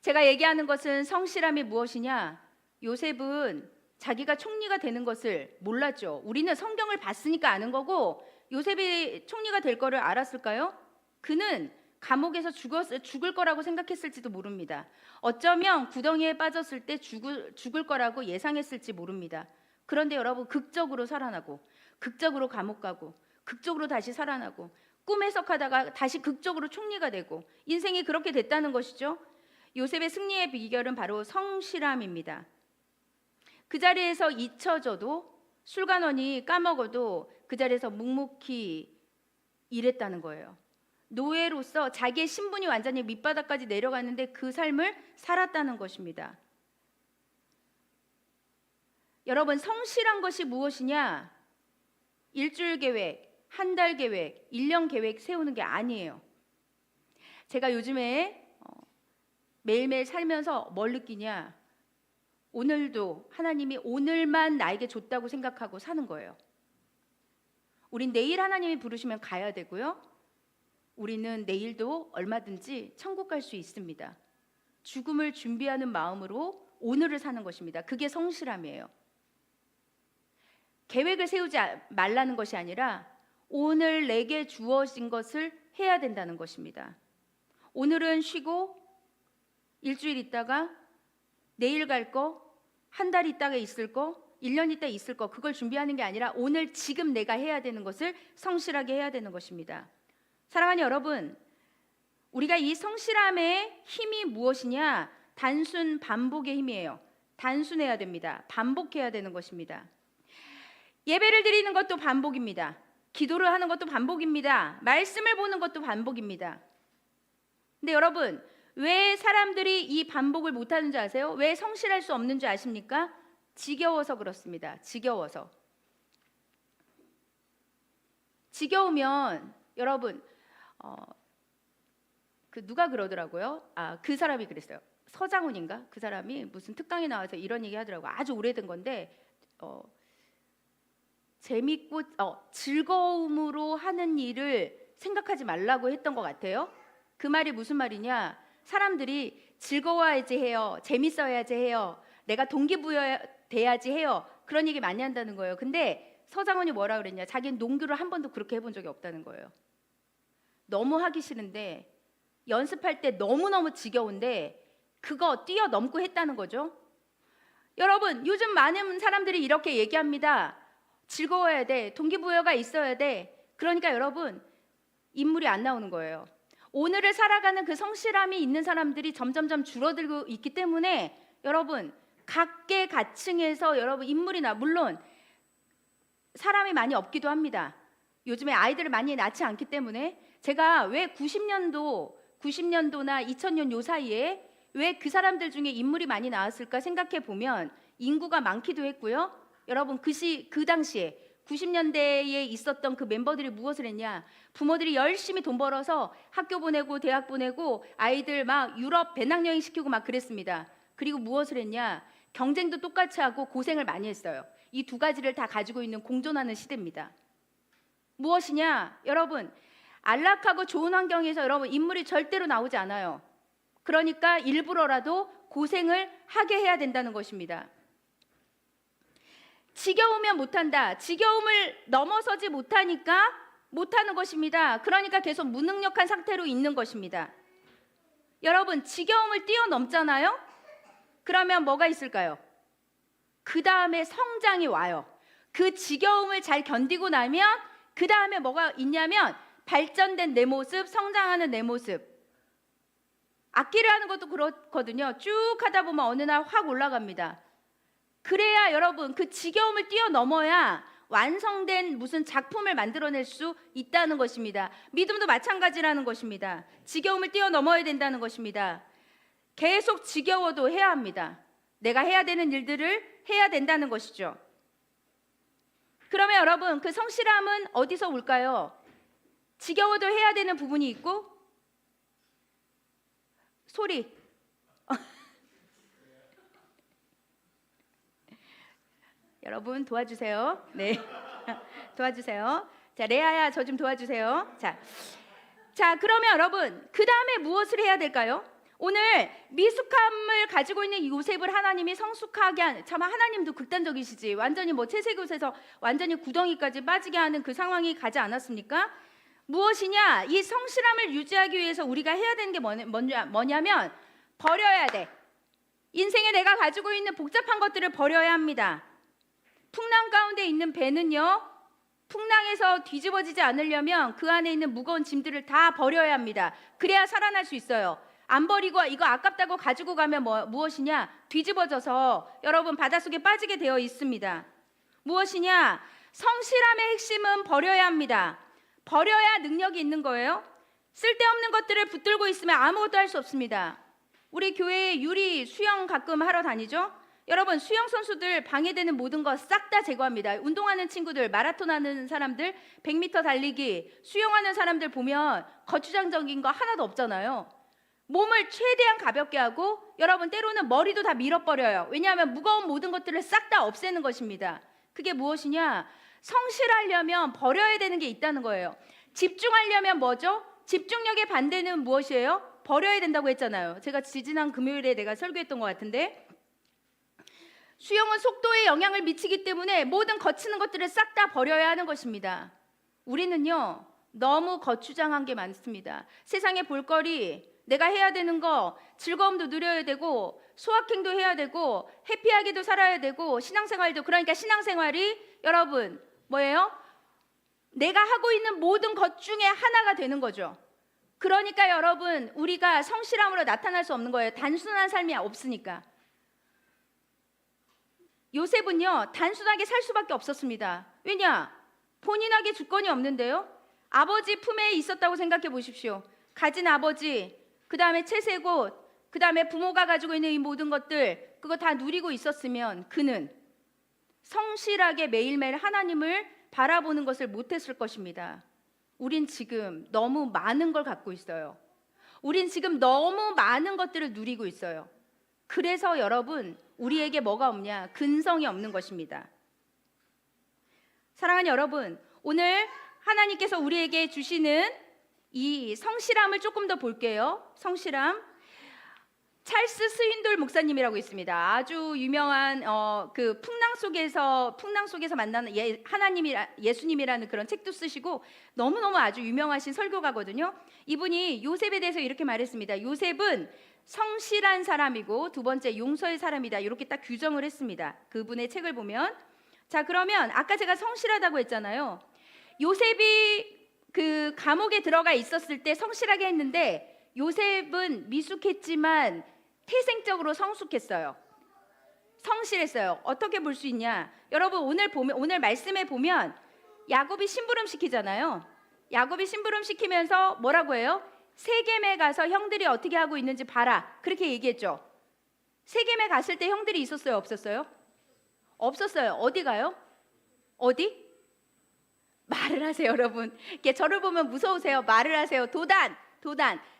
제가 얘기하는 것은 성실함이 무엇이냐? 요셉은 자기가 총리가 되는 것을 몰랐죠. 우리는 성경을 봤으니까 아는 거고, 요셉이 총리가 될 거를 알았을까요? 그는 감옥에서 죽을 거라고 생각했을지도 모릅니다. 어쩌면 구덩이에 빠졌을 때 죽을 거라고 예상했을지 모릅니다. 그런데 여러분, 극적으로 살아나고, 극적으로 감옥 가고, 극적으로 다시 살아나고, 꿈 해석하다가 다시 극적으로 총리가 되고, 인생이 그렇게 됐다는 것이죠. 요셉의 승리의 비결은 바로 성실함입니다. 그 자리에서 잊혀져도, 술관원이 까먹어도 그 자리에서 묵묵히 일했다는 거예요. 노예로서 자기의 신분이 완전히 밑바닥까지 내려갔는데 그 삶을 살았다는 것입니다. 여러분, 성실한 것이 무엇이냐? 일주일 계획, 한 달 계획, 1년 계획 세우는 게 아니에요. 제가 요즘에 매일매일 살면서 뭘 느끼냐? 오늘도 하나님이 오늘만 나에게 줬다고 생각하고 사는 거예요. 우린 내일 하나님이 부르시면 가야 되고요. 우리는 내일도 얼마든지 천국 갈 수 있습니다. 죽음을 준비하는 마음으로 오늘을 사는 것입니다. 그게 성실함이에요. 계획을 세우지 말라는 것이 아니라 오늘 내게 주어진 것을 해야 된다는 것입니다. 오늘은 쉬고 일주일 있다가 내일 갈 거, 한 달 있다가 있을 거, 1년 있다 있을 거, 그걸 준비하는 게 아니라 오늘 지금 내가 해야 되는 것을 성실하게 해야 되는 것입니다. 사랑하는 여러분, 우리가 이 성실함의 힘이 무엇이냐? 단순 반복의 힘이에요. 단순해야 됩니다. 반복해야 되는 것입니다. 예배를 드리는 것도 반복입니다. 기도를 하는 것도 반복입니다. 말씀을 보는 것도 반복입니다. 근데 여러분, 왜 사람들이 이 반복을 못하는 줄 아세요? 왜 성실할 수 없는 줄 아십니까? 지겨워서 그렇습니다. 지겨워서. 지겨우면 여러분, 누가 그러더라고요. 그 사람이 그랬어요. 서장훈인가? 그 사람이 무슨 특강에 나와서 이런 얘기 하더라고요. 아주 오래된 건데 재밌고 즐거움으로 하는 일을 생각하지 말라고 했던 것 같아요. 그 말이 무슨 말이냐? 사람들이 즐거워야지 해요. 재밌어야지 해요. 내가 동기부여돼야지 해요. 그런 얘기 많이 한다는 거예요. 근데 서장훈이 뭐라 그랬냐? 자기는 농구를 한 번도 그렇게 해본 적이 없다는 거예요. 너무 하기 싫은데, 연습할 때 너무너무 지겨운데 그거 뛰어넘고 했다는 거죠. 여러분, 요즘 많은 사람들이 이렇게 얘기합니다. 즐거워야 돼. 동기부여가 있어야 돼. 그러니까 여러분, 인물이 안 나오는 거예요. 오늘을 살아가는 그 성실함이 있는 사람들이 점점점 줄어들고 있기 때문에 여러분, 각계각층에서 여러분 인물이나, 물론 사람이 많이 없기도 합니다. 요즘에 아이들을 많이 낳지 않기 때문에. 제가 왜 90년도나 2000년 요 사이에 왜 그 사람들 중에 인물이 많이 나왔을까 생각해 보면 인구가 많기도 했고요. 여러분, 그 당시에 90년대에 있었던 그 멤버들이 무엇을 했냐? 부모들이 열심히 돈 벌어서 학교 보내고 대학 보내고 아이들 막 유럽 배낭여행 시키고 막 그랬습니다. 그리고 무엇을 했냐? 경쟁도 똑같이 하고 고생을 많이 했어요. 이 두 가지를 다 가지고 있는 공존하는 시대입니다. 무엇이냐? 여러분, 안락하고 좋은 환경에서 여러분 인물이 절대로 나오지 않아요. 그러니까 일부러라도 고생을 하게 해야 된다는 것입니다. 지겨우면 못한다. 지겨움을 넘어서지 못하니까 못하는 것입니다. 그러니까 계속 무능력한 상태로 있는 것입니다. 여러분, 지겨움을 뛰어넘잖아요? 그러면 뭐가 있을까요? 그 다음에 성장이 와요. 그 지겨움을 잘 견디고 나면 그 다음에 뭐가 있냐면 발전된 내 모습, 성장하는 내 모습. 악기를 하는 것도 그렇거든요. 쭉 하다 보면 어느 날 확 올라갑니다. 그래야 여러분 그 지겨움을 뛰어넘어야 완성된 무슨 작품을 만들어낼 수 있다는 것입니다. 믿음도 마찬가지라는 것입니다. 지겨움을 뛰어넘어야 된다는 것입니다. 계속 지겨워도 해야 합니다. 내가 해야 되는 일들을 해야 된다는 것이죠. 그러면 여러분 그 성실함은 어디서 올까요? 지겨워도 해야 되는 부분이 있고 소리 여러분 도와주세요. 네. 도와주세요. 자, 레아야 저 좀 도와주세요. 자, 그러면 여러분 그 다음에 무엇을 해야 될까요? 오늘 미숙함을 가지고 있는 요셉을 하나님이 성숙하게 하는, 참 하나님도 극단적이시지. 완전히 뭐 채색옷에서 완전히 구덩이까지 빠지게 하는 그 상황이 가지 않았습니까? 무엇이냐? 이 성실함을 유지하기 위해서 우리가 해야 되는 게 뭐냐면 버려야 돼. 인생에 내가 가지고 있는 복잡한 것들을 버려야 합니다. 풍랑 가운데 있는 배는요, 풍랑에서 뒤집어지지 않으려면 그 안에 있는 무거운 짐들을 다 버려야 합니다. 그래야 살아날 수 있어요. 안 버리고 이거 아깝다고 가지고 가면 무엇이냐? 뒤집어져서 여러분 바닷속에 빠지게 되어 있습니다. 무엇이냐? 성실함의 핵심은 버려야 합니다. 버려야 능력이 있는 거예요. 쓸데없는 것들을 붙들고 있으면 아무것도 할 수 없습니다. 우리 교회에 유리 수영 가끔 하러 다니죠? 여러분 수영 선수들 방해되는 모든 것 싹 다 제거합니다. 운동하는 친구들, 마라톤 하는 사람들, 100m 달리기, 수영하는 사람들 보면 거추장적인 거 하나도 없잖아요. 몸을 최대한 가볍게 하고 여러분 때로는 머리도 다 밀어버려요. 왜냐하면 무거운 모든 것들을 싹 다 없애는 것입니다. 그게 무엇이냐? 성실하려면 버려야 되는 게 있다는 거예요. 집중하려면 뭐죠? 집중력의 반대는 무엇이에요? 버려야 된다고 했잖아요. 제가 지지난 금요일에 내가 설교했던 것 같은데, 수영은 속도에 영향을 미치기 때문에 모든 거치는 것들을 싹 다 버려야 하는 것입니다. 우리는요 너무 거추장한 게 많습니다. 세상에 볼거리, 내가 해야 되는 거, 즐거움도 누려야 되고 소확행도 해야 되고 해피하게도 살아야 되고 신앙생활도, 그러니까 신앙생활이 여러분 뭐예요? 내가 하고 있는 모든 것 중에 하나가 되는 거죠. 그러니까 여러분 우리가 성실함으로 나타날 수 없는 거예요. 단순한 삶이 없으니까. 요셉은요 단순하게 살 수밖에 없었습니다. 왜냐? 본인에게 주권이 없는데요. 아버지 품에 있었다고 생각해 보십시오. 가진 아버지, 그 다음에 채색옷, 그 다음에 부모가 가지고 있는 이 모든 것들, 그거 다 누리고 있었으면 그는 성실하게 매일매일 하나님을 바라보는 것을 못했을 것입니다. 우린 지금 너무 많은 걸 갖고 있어요. 우린 지금 너무 많은 것들을 누리고 있어요. 그래서 여러분 우리에게 뭐가 없냐? 근성이 없는 것입니다. 사랑하는 여러분, 오늘 하나님께서 우리에게 주시는 이 성실함을 조금 더 볼게요. 성실함. 찰스 스윈돌 목사님이라고 있습니다. 아주 유명한 그 풍랑 속에서 만나는 예수님이라는 그런 책도 쓰시고 너무너무 아주 유명하신 설교가거든요. 이분이 요셉에 대해서 이렇게 말했습니다. 요셉은 성실한 사람이고 두 번째 용서의 사람이다. 이렇게 딱 규정을 했습니다. 그분의 책을 보면. 자, 그러면 아까 제가 성실하다고 했잖아요. 요셉이 그 감옥에 들어가 있었을 때 성실하게 했는데 요셉은 미숙했지만 태생적으로 성숙했어요. 성실했어요. 어떻게 볼 수 있냐? 여러분 오늘 말씀에 보면 야곱이 심부름 시키잖아요. 야곱이 심부름 시키면서 뭐라고 해요? 세겜에 가서 형들이 어떻게 하고 있는지 봐라. 그렇게 얘기했죠. 세겜에 갔을 때 형들이 있었어요? 없었어요? 없었어요. 어디 가요? 어디? 말을 하세요, 여러분. 이렇게 저를 보면 무서우세요. 말을 하세요. 도단.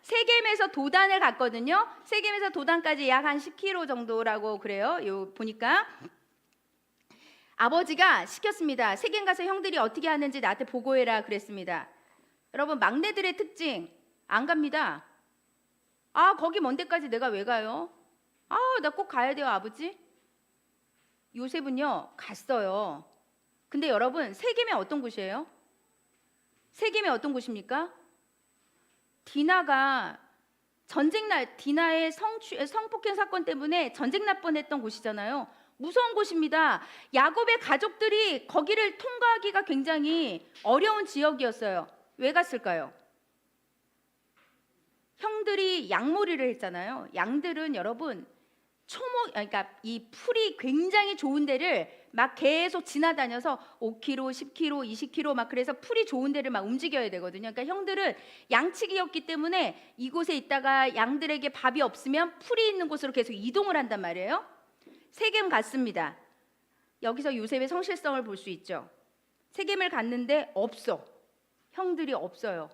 세겜에서 도단을 갔거든요. 세겜에서 도단까지 약 한 10km 정도라고 그래요. 보니까 아버지가 시켰습니다. 세겜 가서 형들이 어떻게 하는지 나한테 보고해라 그랬습니다. 여러분 막내들의 특징 안 갑니다. 아, 거기 먼 데까지 내가 왜 가요? 아, 나 꼭 가야 돼요, 아버지. 요셉은요 갔어요. 근데 여러분 세겜이 어떤 곳이에요? 세겜이 어떤 곳입니까? 디나가 디나의 성폭행 사건 때문에 전쟁 날 뻔했던 곳이잖아요. 무서운 곳입니다. 야곱의 가족들이 거기를 통과하기가 굉장히 어려운 지역이었어요. 왜 갔을까요? 형들이 양몰이를 했잖아요. 양들은 여러분 그러니까 이 풀이 굉장히 좋은 데를 막 계속 지나다녀서 5km, 10km, 20km 막 그래서 풀이 좋은 데를 막 움직여야 되거든요. 그러니까 형들은 양치기였기 때문에 이곳에 있다가 양들에게 밥이 없으면 풀이 있는 곳으로 계속 이동을 한단 말이에요. 세겜 갔습니다. 여기서 요셉의 성실성을 볼 수 있죠. 세겜을 갔는데 없어. 형들이 없어요.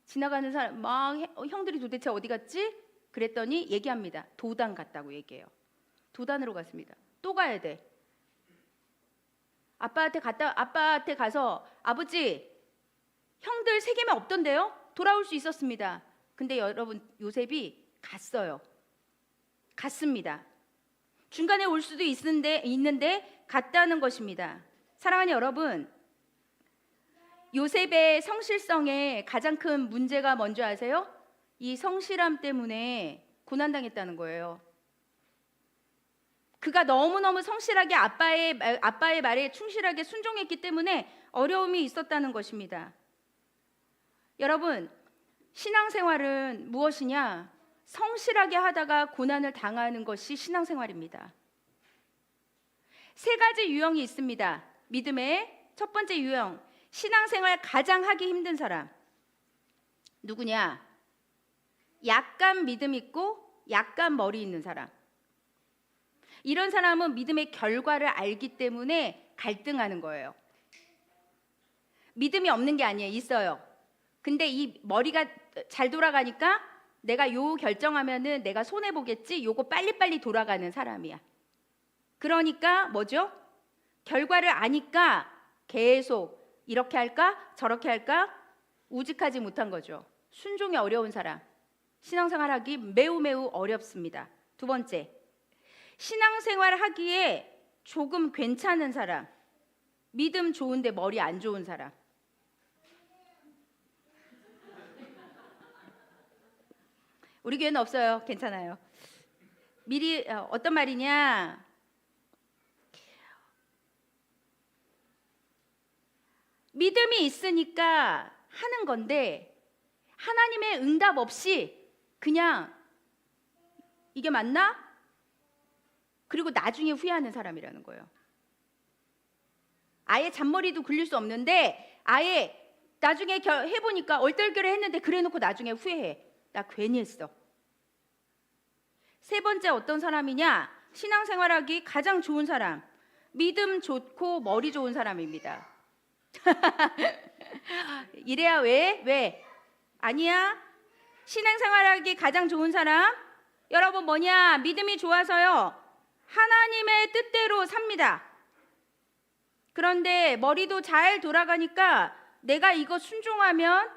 지나가는 사람 막 형들이 도대체 어디 갔지? 그랬더니 얘기합니다. 도단 갔다고 얘기해요. 도단으로 갔습니다. 또 가야 돼. 아빠한테 가서 아버지, 형들 세겜에 없던데요? 돌아올 수 있었습니다. 근데 여러분 요셉이 갔어요. 갔습니다. 중간에 올 수도 있는데 갔다는 것입니다. 사랑하는 여러분, 요셉의 성실성에 가장 큰 문제가 뭔지 아세요? 이 성실함 때문에 고난당했다는 거예요. 그가 너무너무 성실하게 아빠의 말에 충실하게 순종했기 때문에 어려움이 있었다는 것입니다. 여러분, 신앙생활은 무엇이냐? 성실하게 하다가 고난을 당하는 것이 신앙생활입니다. 세 가지 유형이 있습니다. 믿음의 첫 번째 유형, 신앙생활 가장 하기 힘든 사람. 누구냐? 약간 믿음 있고 약간 머리 있는 사람. 이런 사람은 믿음의 결과를 알기 때문에 갈등하는 거예요. 믿음이 없는 게 아니에요. 있어요. 근데 이 머리가 잘 돌아가니까 내가 요 결정하면은 내가 손해 보겠지. 요거 빨리빨리 돌아가는 사람이야. 그러니까 뭐죠? 결과를 아니까 계속 이렇게 할까? 저렇게 할까? 우직하지 못한 거죠. 순종이 어려운 사람. 신앙생활 하기 매우 어렵습니다. 두 번째, 신앙생활 하기에 조금 괜찮은 사람. 믿음 좋은데 머리 안 좋은 사람. 우리 교회는 없어요. 괜찮아요. 미리 어떤 말이냐? 믿음이 있으니까 하는 건데 하나님의 응답 없이 그냥 이게 맞나? 그리고 나중에 후회하는 사람이라는 거예요. 아예 잔머리도 굴릴 수 없는데 아예 나중에 해보니까 얼떨결에 했는데 그래놓고 나중에 후회해. 나 괜히 했어. 세 번째 어떤 사람이냐? 신앙생활하기 가장 좋은 사람. 믿음 좋고 머리 좋은 사람입니다. 이래야 왜? 아니야. 신앙생활하기 가장 좋은 사람. 여러분 뭐냐? 믿음이 좋아서요. 하나님의 뜻대로 삽니다. 그런데 머리도 잘 돌아가니까 내가 이거 순종하면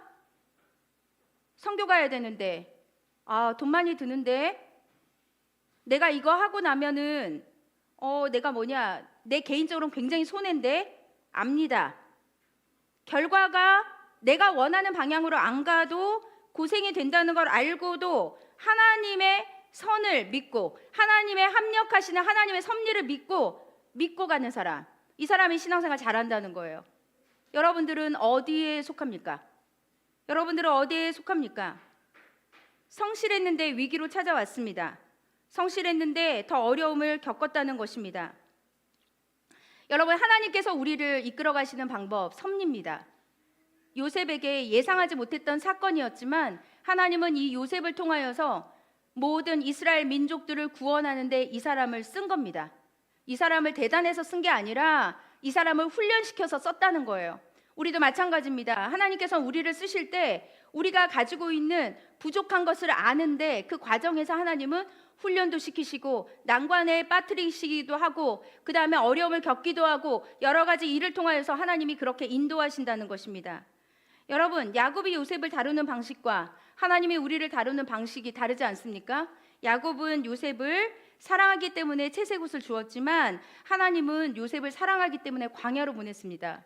선교 가야 되는데 돈 많이 드는데 내가 이거 하고 나면은 내가 내 개인적으로는 굉장히 손해인데 압니다. 결과가 내가 원하는 방향으로 안 가도 고생이 된다는 걸 알고도 하나님의 선을 믿고 하나님의 합력하시는 하나님의 섭리를 믿고 가는 사람. 이 사람이 신앙생활 잘한다는 거예요. 여러분들은 어디에 속합니까? 성실했는데 위기로 찾아왔습니다. 성실했는데 더 어려움을 겪었다는 것입니다. 여러분, 하나님께서 우리를 이끌어 가시는 방법 섭리입니다. 요셉에게 예상하지 못했던 사건이었지만 하나님은 이 요셉을 통하여서 모든 이스라엘 민족들을 구원하는 데 이 사람을 쓴 겁니다. 이 사람을 대단해서 쓴 게 아니라 이 사람을 훈련시켜서 썼다는 거예요. 우리도 마찬가지입니다. 하나님께서 우리를 쓰실 때 우리가 가지고 있는 부족한 것을 아는데 그 과정에서 하나님은 훈련도 시키시고 난관에 빠뜨리시기도 하고 그 다음에 어려움을 겪기도 하고 여러 가지 일을 통하여서 하나님이 그렇게 인도하신다는 것입니다. 여러분, 야곱이 요셉을 다루는 방식과 하나님이 우리를 다루는 방식이 다르지 않습니까? 야곱은 요셉을 사랑하기 때문에 채색옷을 주었지만 하나님은 요셉을 사랑하기 때문에 광야로 보냈습니다.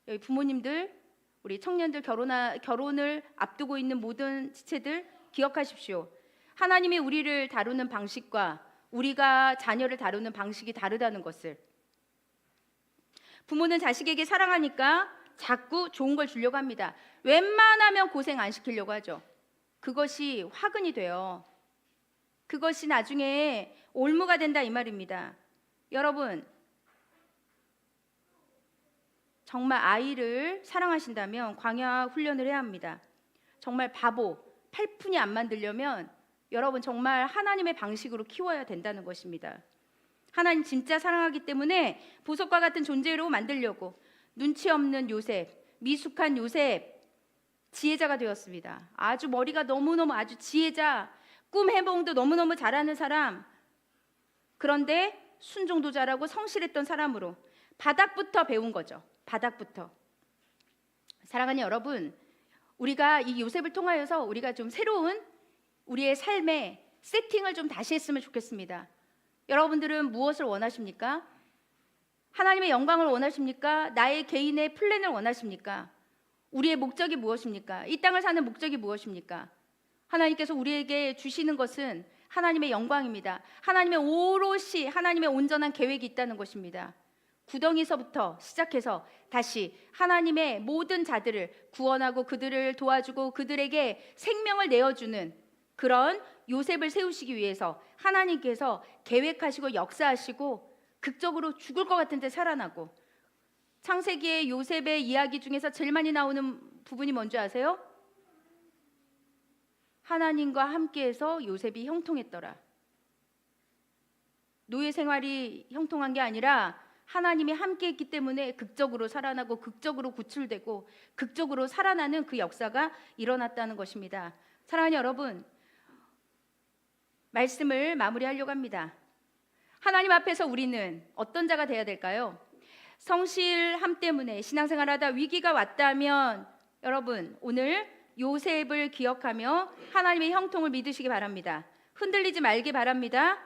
여기 부모님들, 우리 청년들 결혼을 앞두고 있는 모든 지체들 기억하십시오. 하나님이 우리를 다루는 방식과 우리가 자녀를 다루는 방식이 다르다는 것을. 부모는 자식에게 사랑하니까 자꾸 좋은 걸 주려고 합니다. 웬만하면 고생 안 시키려고 하죠. 그것이 화근이 돼요. 그것이 나중에 올무가 된다 이 말입니다. 여러분, 정말 아이를 사랑하신다면 광야 훈련을 해야 합니다. 정말 바보, 팔푼이 안 만들려면 여러분 정말 하나님의 방식으로 키워야 된다는 것입니다. 하나님 진짜 사랑하기 때문에 보석과 같은 존재로 만들려고 눈치 없는 요셉, 미숙한 요셉, 지혜자가 되었습니다. 아주 머리가 너무너무 아주 지혜자, 꿈 해몽도 너무너무 잘하는 사람, 그런데 순종도 잘하고 성실했던 사람으로 바닥부터 배운 거죠. 바닥부터. 사랑하는 여러분, 우리가 이 요셉을 통하여서 우리가 좀 새로운 우리의 삶의 세팅을 좀 다시 했으면 좋겠습니다. 여러분들은 무엇을 원하십니까? 하나님의 영광을 원하십니까? 나의 개인의 플랜을 원하십니까? 우리의 목적이 무엇입니까? 이 땅을 사는 목적이 무엇입니까? 하나님께서 우리에게 주시는 것은 하나님의 영광입니다. 하나님의 오롯이 하나님의 온전한 계획이 있다는 것입니다. 구덩이서부터 시작해서 다시 하나님의 모든 자들을 구원하고 그들을 도와주고 그들에게 생명을 내어주는 그런 요셉을 세우시기 위해서 하나님께서 계획하시고 역사하시고 극적으로 죽을 것 같은데 살아나고, 창세기의 요셉의 이야기 중에서 제일 많이 나오는 부분이 뭔지 아세요? 하나님과 함께해서 요셉이 형통했더라. 노예 생활이 형통한 게 아니라 하나님이 함께했기 때문에 극적으로 살아나고 극적으로 구출되고 극적으로 살아나는 그 역사가 일어났다는 것입니다. 사랑하는 여러분, 말씀을 마무리하려고 합니다. 하나님 앞에서 우리는 어떤 자가 되어야 될까요? 성실함 때문에 신앙생활하다 위기가 왔다면 여러분 오늘 요셉을 기억하며 하나님의 형통을 믿으시기 바랍니다. 흔들리지 말기 바랍니다.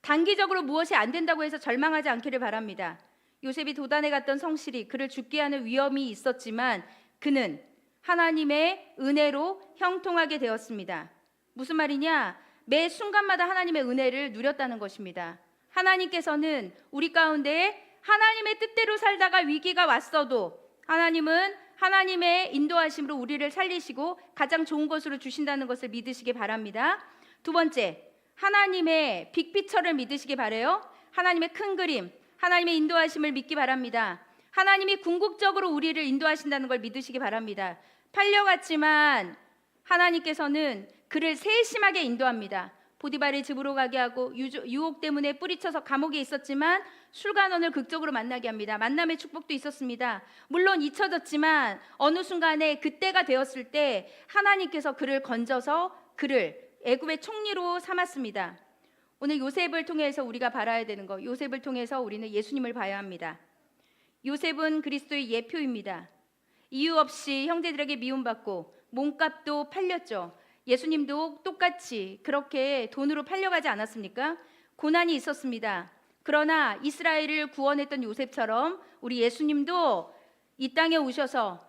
단기적으로 무엇이 안 된다고 해서 절망하지 않기를 바랍니다. 요셉이 도단에 갔던 성실이 그를 죽게 하는 위험이 있었지만 그는 하나님의 은혜로 형통하게 되었습니다. 무슨 말이냐? 매 순간마다 하나님의 은혜를 누렸다는 것입니다. 하나님께서는 우리 가운데 하나님의 뜻대로 살다가 위기가 왔어도 하나님은 하나님의 인도하심으로 우리를 살리시고 가장 좋은 것으로 주신다는 것을 믿으시기 바랍니다. 두 번째, 하나님의 빅피처를 믿으시기 바라요. 하나님의 큰 그림, 하나님의 인도하심을 믿기 바랍니다. 하나님이 궁극적으로 우리를 인도하신다는 걸 믿으시기 바랍니다. 팔려갔지만 하나님께서는 그를 세심하게 인도합니다. 보디발의 집으로 가게 하고 유혹 때문에 뿌리쳐서 감옥에 있었지만 술관원을 극적으로 만나게 합니다. 만남의 축복도 있었습니다. 물론 잊혀졌지만 어느 순간에 그때가 되었을 때 하나님께서 그를 건져서 그를 애굽의 총리로 삼았습니다. 오늘 요셉을 통해서 우리가 바라야 되는 것, 요셉을 통해서 우리는 예수님을 봐야 합니다. 요셉은 그리스도의 예표입니다. 이유 없이 형제들에게 미움받고 몸값도 팔렸죠. 예수님도 똑같이 그렇게 돈으로 팔려가지 않았습니까? 고난이 있었습니다. 그러나 이스라엘을 구원했던 요셉처럼 우리 예수님도 이 땅에 오셔서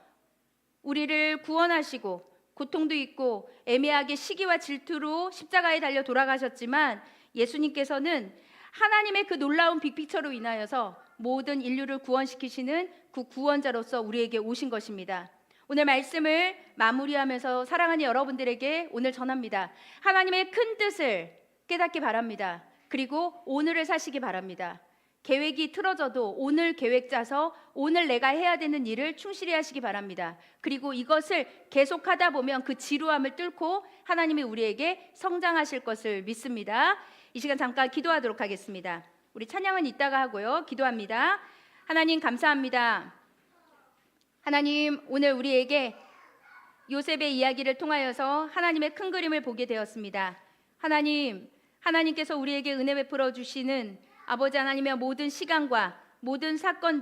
우리를 구원하시고 고통도 있고 애매하게 시기와 질투로 십자가에 달려 돌아가셨지만 예수님께서는 하나님의 그 놀라운 빅피처로 인하여서 모든 인류를 구원시키시는 그 구원자로서 우리에게 오신 것입니다. 오늘 말씀을 마무리하면서 사랑하는 여러분들에게 오늘 전합니다. 하나님의 큰 뜻을 깨닫기 바랍니다. 그리고 오늘을 사시기 바랍니다. 계획이 틀어져도 오늘 계획 짜서 오늘 내가 해야 되는 일을 충실히 하시기 바랍니다. 그리고 이것을 계속하다 보면 그 지루함을 뚫고 하나님이 우리에게 성장하실 것을 믿습니다. 이 시간 잠깐 기도하도록 하겠습니다. 우리 찬양은 이따가 하고요. 기도합니다. 하나님 감사합니다. 하나님 오늘 우리에게 요셉의 이야기를 통하여서 하나님의 큰 그림을 보게 되었습니다. 하나님께서 우리에게 은혜 베풀어 주시는 아버지 하나님의 모든 시간과 모든 사건들